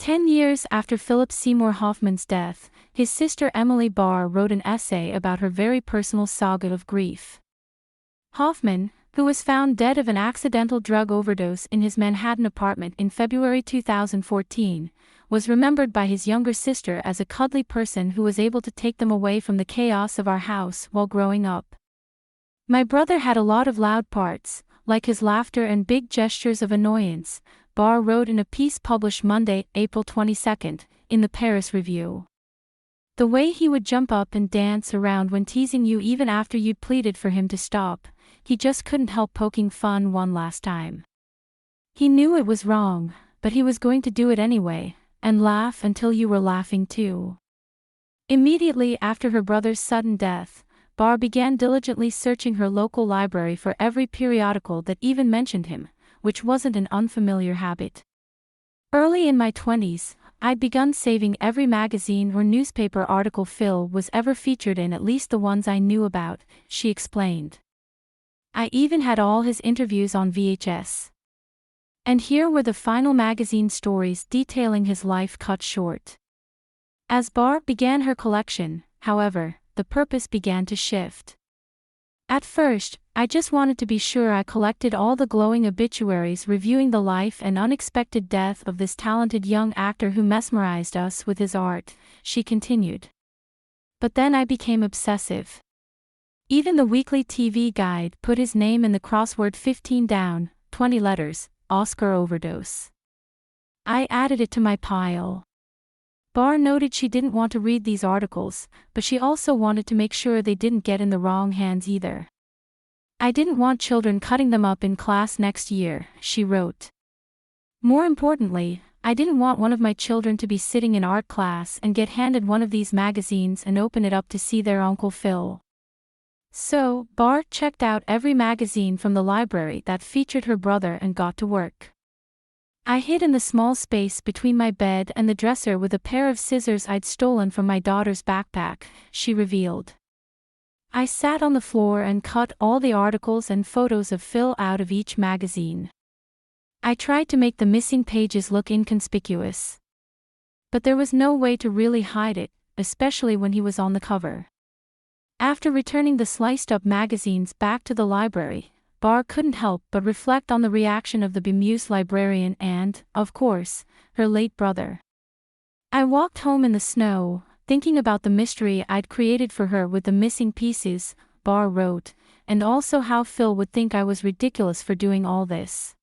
10 years after Philip Seymour Hoffman's death, his sister Emily Barr wrote an essay about her very personal saga of grief. Hoffman, who was found dead of an accidental drug overdose in his Manhattan apartment in February 2014, was remembered by his younger sister as a cuddly person who was able to take them away from the chaos of our house while growing up. "My brother had a lot of loud parts, like his laughter and big gestures of annoyance," Barr wrote in a piece published Monday, April 22, in the Paris Review. "The way he would jump up and dance around when teasing you even after you'd pleaded for him to stop, he just couldn't help poking fun one last time. He knew it was wrong, but he was going to do it anyway, and laugh until you were laughing too." Immediately after her brother's sudden death, Barr began diligently searching her local library for every periodical that even mentioned him, which wasn't an unfamiliar habit. "Early in my 20s, I'd begun saving every magazine or newspaper article Phil was ever featured in, at least the ones I knew about," she explained. "I even had all his interviews on VHS. And here were the final magazine stories detailing his life cut short." As Barr began her collection, however, the purpose began to shift. "At first, I just wanted to be sure I collected all the glowing obituaries reviewing the life and unexpected death of this talented young actor who mesmerized us with his art," she continued. "But then I became obsessive. Even the weekly TV guide put his name in the crossword 15 down, 20 letters, Oscar overdose. I added it to my pile." Barr noted she didn't want to read these articles, but she also wanted to make sure they didn't get in the wrong hands either. "I didn't want children cutting them up in class next year," she wrote. "More importantly, I didn't want one of my children to be sitting in art class and get handed one of these magazines and open it up to see their Uncle Phil." So, Barr checked out every magazine from the library that featured her brother and got to work. "I hid in the small space between my bed and the dresser with a pair of scissors I'd stolen from my daughter's backpack," she revealed. "I sat on the floor and cut all the articles and photos of Phil out of each magazine. I tried to make the missing pages look inconspicuous. But there was no way to really hide it, especially when he was on the cover." After returning the sliced-up magazines back to the library, Barr couldn't help but reflect on the reaction of the bemused librarian and, of course, her late brother. "I walked home in the snow, thinking about the mystery I'd created for her with the missing pieces," Barr wrote, "and also how Phil would think I was ridiculous for doing all this.